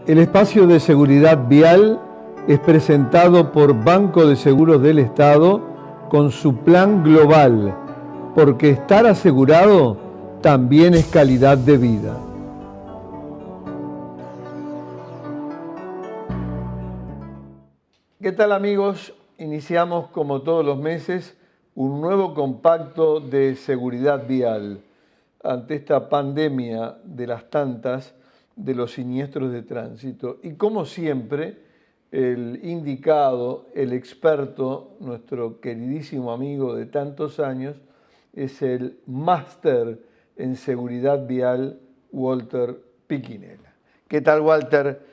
El espacio de seguridad vial es presentado por Banco de Seguros del Estado con su plan global, porque estar asegurado también es calidad de vida. ¿Qué tal, amigos? Iniciamos, como todos los meses, un nuevo compacto de seguridad vial ante esta pandemia de las tantas de los siniestros de tránsito. Y como siempre, el indicado, el experto, nuestro queridísimo amigo de tantos años, es el máster en seguridad vial, Walter Piquinela. ¿Qué tal, Walter?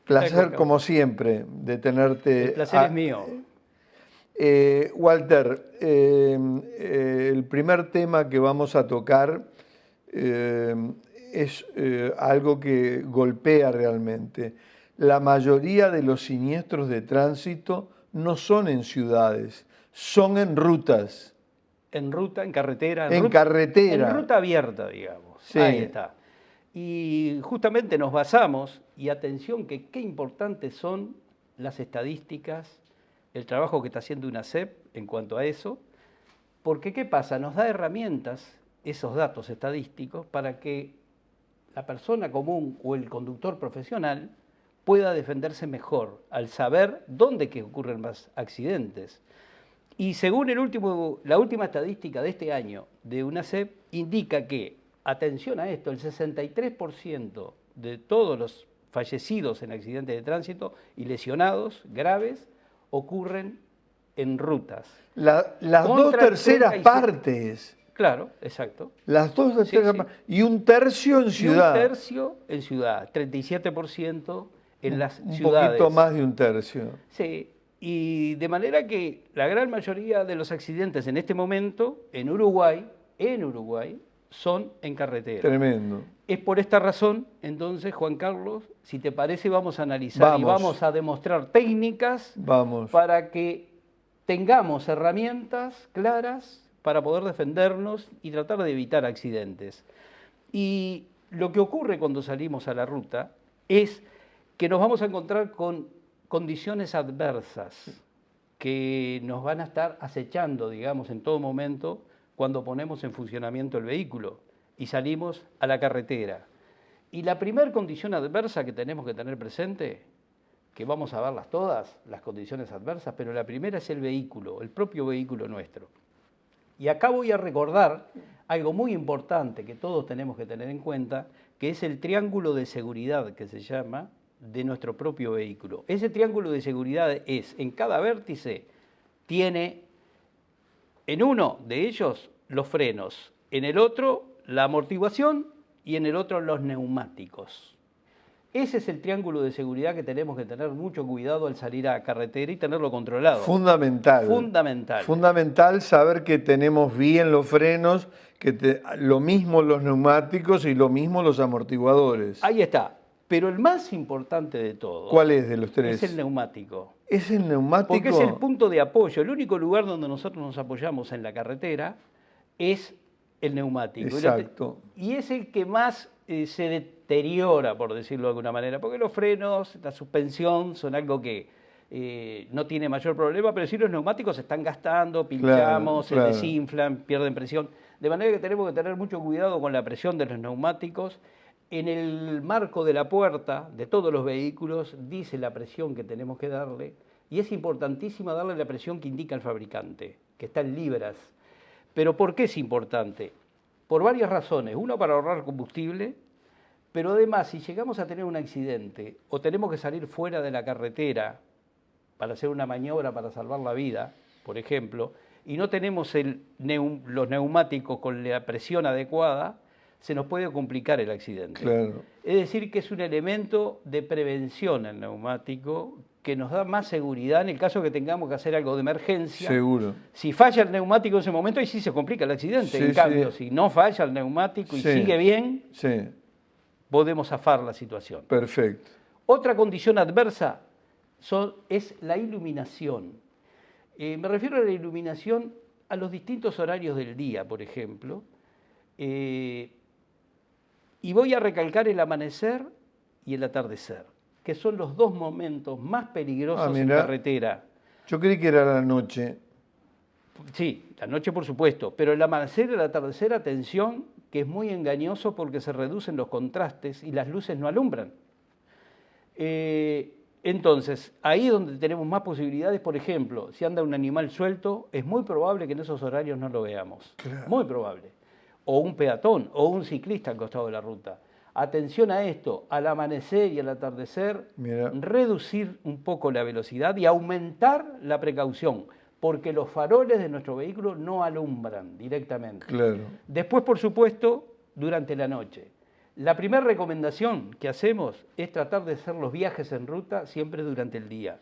Placer, como siempre, de tenerte. El placer es mío. Walter, el primer tema que vamos a tocar es algo que golpea realmente. La mayoría de los siniestros de tránsito no son en ciudades, son en rutas. En ruta, en carretera. En carretera. En ruta abierta, digamos. Sí. Ahí está. Y justamente nos basamos, y atención que qué importantes son las estadísticas, el trabajo que está haciendo UNACEP en cuanto a eso, porque ¿qué pasa? Nos da herramientas, esos datos estadísticos, para que la persona común o el conductor profesional pueda defenderse mejor al saber dónde que ocurren más accidentes. Y según la última estadística de este año de UNACEP, indica que, atención a esto, el 63% de todos los fallecidos en accidentes de tránsito y lesionados graves ocurren en rutas. Las dos terceras partes. Claro, exacto. Las dos terceras partes. Y un tercio en ciudad. Y un tercio en ciudad, 37% en las ciudades. Un poquito más de un tercio. Sí, y de manera que la gran mayoría de los accidentes en este momento en Uruguay, son en carretera. Tremendo. Es por esta razón, entonces, Juan Carlos, si te parece, vamos a analizar y vamos a demostrar técnicas para que tengamos herramientas claras para poder defendernos y tratar de evitar accidentes. Y lo que ocurre cuando salimos a la ruta es que nos vamos a encontrar con condiciones adversas que nos van a estar acechando, digamos, en todo momento cuando ponemos en funcionamiento el vehículo y salimos a la carretera. Y la primera condición adversa que tenemos que tener presente, que vamos a verlas todas, las condiciones adversas, pero la primera es el vehículo, el propio vehículo nuestro. Y acá voy a recordar algo muy importante que todos tenemos que tener en cuenta, que es el triángulo de seguridad que se llama de nuestro propio vehículo. Ese triángulo de seguridad es, en cada vértice, tiene en uno de ellos los frenos, en el otro la amortiguación y en el otro los neumáticos. Ese es el triángulo de seguridad que tenemos que tener mucho cuidado al salir a carretera y tenerlo controlado. Fundamental. Fundamental. Fundamental saber que tenemos bien los frenos, lo mismo los neumáticos y lo mismo los amortiguadores. Ahí está. Pero el más importante de todo... ¿Cuál es de los tres? Es el neumático. ¿Es el neumático? Porque es el punto de apoyo. El único lugar donde nosotros nos apoyamos en la carretera es el neumático. Exacto. Y es el que más se deteriora, por decirlo de alguna manera, porque los frenos, la suspensión son algo que no tiene mayor problema, pero sí los neumáticos se están gastando, pinchamos, se desinflan, pierden presión. De manera que tenemos que tener mucho cuidado con la presión de los neumáticos. En el marco de la puerta de todos los vehículos dice la presión que tenemos que darle, y es importantísima darle la presión que indica el fabricante, que está en libras. ¿Pero por qué es importante? Por varias razones. Uno, para ahorrar combustible, pero además, si llegamos a tener un accidente o tenemos que salir fuera de la carretera para hacer una maniobra para salvar la vida, por ejemplo, y no tenemos los neumáticos con la presión adecuada, se nos puede complicar el accidente. Claro. Es decir, que es un elemento de prevención el neumático que nos da más seguridad en el caso que tengamos que hacer algo de emergencia. Seguro. Si falla el neumático en ese momento, ahí sí se complica el accidente. En cambio, si no falla el neumático y sigue bien, podemos zafar la situación. Perfecto. Otra condición adversa es la iluminación. Me refiero a la iluminación a los distintos horarios del día, por ejemplo. Y voy a recalcar el amanecer y el atardecer. que son los dos momentos más peligrosos en carretera. Yo creí que era la noche. Sí, la noche por supuesto, pero el amanecer y el atardecer, atención, que es muy engañoso porque se reducen los contrastes y las luces no alumbran. Entonces, ahí donde tenemos más posibilidades, por ejemplo, si anda un animal suelto, es muy probable que en esos horarios no lo veamos. Claro. Muy probable. O un peatón, o un ciclista al costado de la ruta. Atención a esto, al amanecer y al atardecer, reducir un poco la velocidad y aumentar la precaución, porque los faroles de nuestro vehículo no alumbran directamente. Claro. Después, por supuesto, durante la noche. La primera recomendación que hacemos es tratar de hacer los viajes en ruta siempre durante el día.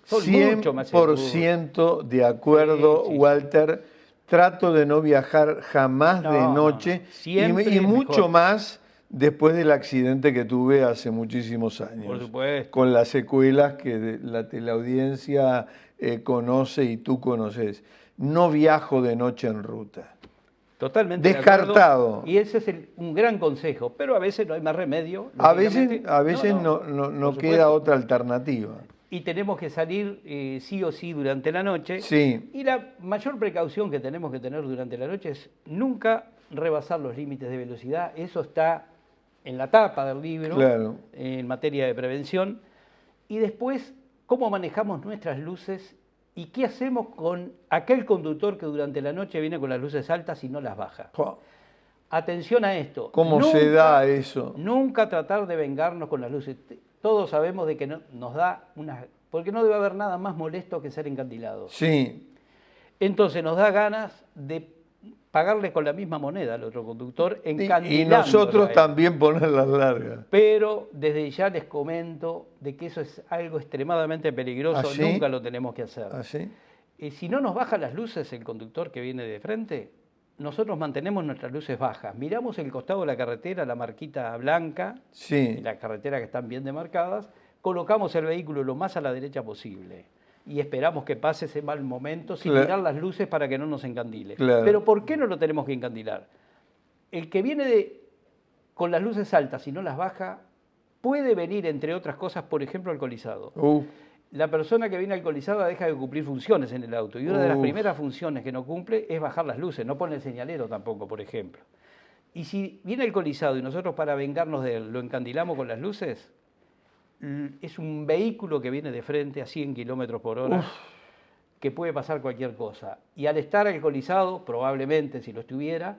Son 100% de acuerdo, sí, Walter. Trato de no viajar jamás de noche y mucho más después del accidente que tuve hace muchísimos años. Por supuesto. Con las secuelas que la audiencia conoce y tú conoces. No viajo de noche en ruta. Totalmente descartado. Y ese es un gran consejo, pero a veces no hay más remedio. A veces no queda otra alternativa. Y tenemos que salir sí o sí durante la noche. Sí. Y la mayor precaución que tenemos que tener durante la noche es nunca rebasar los límites de velocidad. Eso está en la tapa del libro, claro, en materia de prevención. Y después, cómo manejamos nuestras luces y qué hacemos con aquel conductor que durante la noche viene con las luces altas y no las baja. Atención a esto. ¿Cómo se da eso? Nunca tratar de vengarnos con las luces. Todos sabemos de que nos da porque no debe haber nada más molesto que ser encandilado. Sí. Entonces nos da ganas de pagarle con la misma moneda al otro conductor, encandilándolo. Y nosotros también ponerlas largas. Pero desde ya les comento de que eso es algo extremadamente peligroso, ¿Ah, sí? Nunca lo tenemos que hacer. ¿Ah, sí? Si no nos baja las luces el conductor que viene de frente, nosotros mantenemos nuestras luces bajas. Miramos el costado de la carretera, la marquita blanca, sí, la carretera que están bien demarcadas, colocamos el vehículo lo más a la derecha posible y esperamos que pase ese mal momento sin mirar las luces para que no nos encandile. Claro. Pero ¿por qué no lo tenemos que encandilar? El que viene con las luces altas y no las baja puede venir, entre otras cosas, por ejemplo, alcoholizado. La persona que viene alcoholizada deja de cumplir funciones en el auto y una de las primeras funciones que no cumple es bajar las luces, no pone el señalero tampoco, por ejemplo. Y si viene alcoholizado y nosotros para vengarnos de él lo encandilamos con las luces, es un vehículo que viene de frente a 100 kilómetros por hora, que puede pasar cualquier cosa. Y al estar alcoholizado, probablemente si lo estuviera,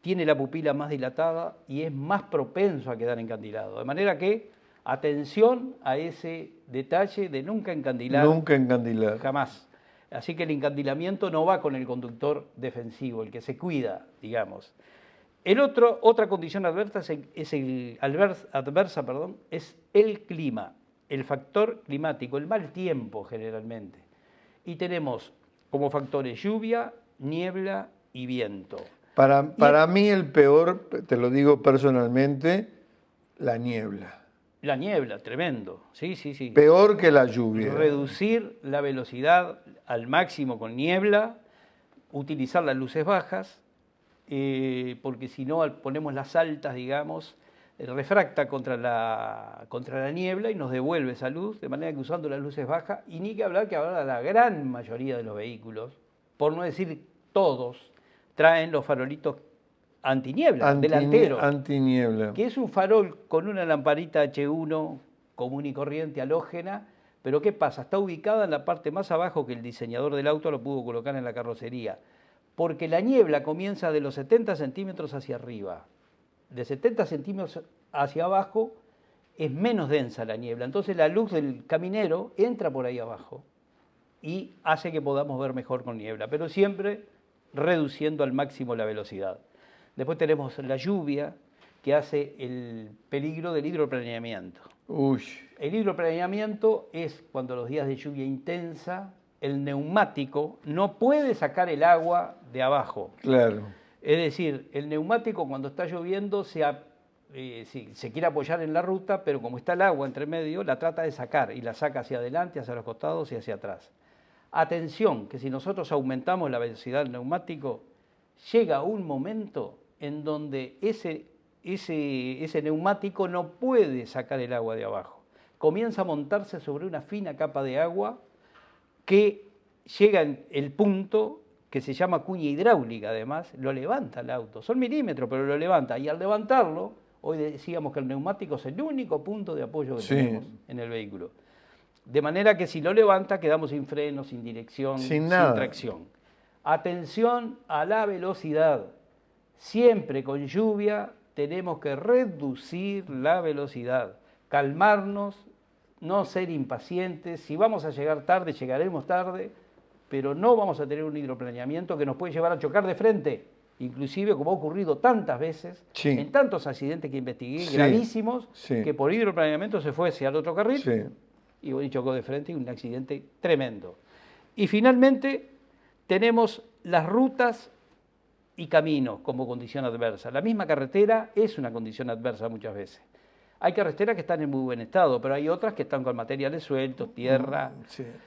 tiene la pupila más dilatada y es más propenso a quedar encandilado. De manera que, atención a ese detalle de nunca encandilar. Nunca encandilar. Jamás. Así que el encandilamiento no va con el conductor defensivo, el que se cuida, digamos. Otra condición adversa es el clima, el factor climático, el mal tiempo generalmente. Y tenemos como factores lluvia, niebla y viento. Para mí el peor, te lo digo personalmente, la niebla. La niebla, tremendo. Sí. Peor que la lluvia. Reducir la velocidad al máximo con niebla, utilizar las luces bajas, porque si no ponemos las altas, digamos, refracta contra la niebla y nos devuelve esa luz, de manera que usando las luces bajas, y ni que hablar que ahora la gran mayoría de los vehículos, por no decir todos, traen los farolitos antiniebla, delantero. Antiniebla. Que es un farol con una lamparita H1 común y corriente, halógena, pero ¿qué pasa? Está ubicada en la parte más abajo que el diseñador del auto lo pudo colocar en la carrocería, porque la niebla comienza de los 70 centímetros hacia arriba. De 70 centímetros hacia abajo es menos densa la niebla, entonces la luz del caminero entra por ahí abajo y hace que podamos ver mejor con niebla, pero siempre reduciendo al máximo la velocidad. Después tenemos la lluvia, que hace el peligro del hidroplaneamiento. El hidroplaneamiento es cuando los días de lluvia intensa, el neumático no puede sacar el agua de abajo. Claro. Es decir, el neumático cuando está lloviendo se quiere apoyar en la ruta, pero como está el agua entre medio, la trata de sacar y la saca hacia adelante, hacia los costados y hacia atrás. Atención, que si nosotros aumentamos la velocidad del neumático, llega un momento en donde ese neumático no puede sacar el agua de abajo. comienza a montarse sobre una fina capa de agua que llega en el punto que se llama cuña hidráulica, además, lo levanta el auto. Son milímetros, pero lo levanta. Y al levantarlo, hoy decíamos que el neumático es el único punto de apoyo que tenemos en el vehículo. De manera que si lo levanta, quedamos sin freno, sin dirección, sin tracción. Atención a la velocidad. Siempre con lluvia tenemos que reducir la velocidad, calmarnos, no ser impacientes. Si vamos a llegar tarde, llegaremos tarde, pero no vamos a tener un hidroplaneamiento que nos puede llevar a chocar de frente. Inclusive, como ha ocurrido tantas veces, en tantos accidentes que investigué, gravísimos, que por hidroplaneamiento se fue hacia el otro carril y chocó de frente y un accidente tremendo. Y finalmente tenemos las rutas y caminos como condición adversa. La misma carretera es una condición adversa muchas veces. Hay carreteras que están en muy buen estado, pero hay otras que están con materiales sueltos, tierra.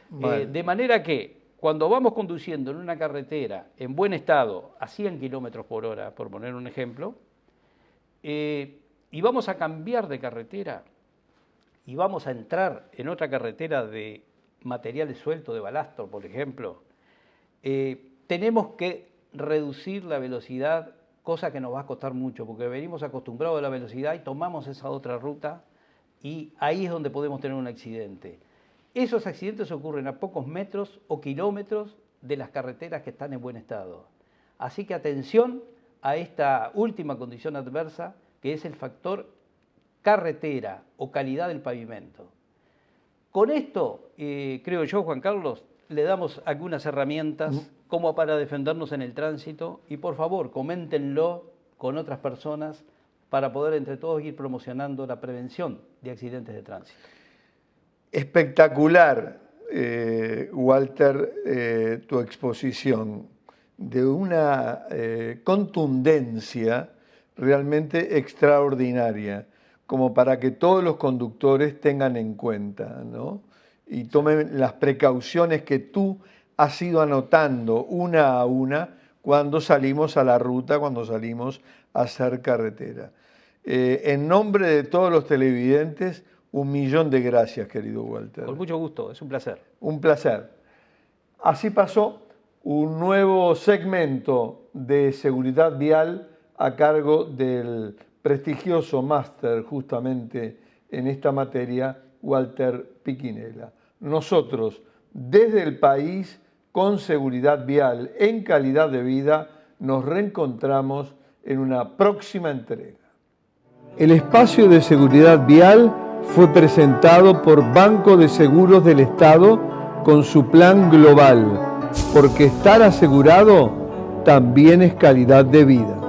De manera que cuando vamos conduciendo en una carretera en buen estado a 100 kilómetros por hora, por poner un ejemplo, y vamos a cambiar de carretera y vamos a entrar en otra carretera de materiales sueltos, de balasto, por ejemplo, tenemos que reducir la velocidad, cosa que nos va a costar mucho, porque venimos acostumbrados a la velocidad y tomamos esa otra ruta y ahí es donde podemos tener un accidente. Esos accidentes ocurren a pocos metros o kilómetros de las carreteras que están en buen estado. Así que atención a esta última condición adversa, que es el factor carretera o calidad del pavimento. Con esto, creo yo, Juan Carlos, le damos algunas herramientas como para defendernos en el tránsito y por favor, coméntenlo con otras personas para poder entre todos ir promocionando la prevención de accidentes de tránsito. Espectacular, Walter, tu exposición, de una contundencia realmente extraordinaria, como para que todos los conductores tengan en cuenta, ¿no? Y tomen las precauciones que tú has ido anotando una a una cuando salimos a la ruta, cuando salimos a hacer carretera. En nombre de todos los televidentes, 1.000.000 de gracias, querido Walter. Con mucho gusto, es un placer. Un placer. Así pasó un nuevo segmento de seguridad vial a cargo del prestigioso máster justamente en esta materia, Walter Piquinela. Nosotros, desde el país, con seguridad vial, en calidad de vida, nos reencontramos en una próxima entrega. El espacio de seguridad vial fue presentado por Banco de Seguros del Estado con su plan global, porque estar asegurado también es calidad de vida.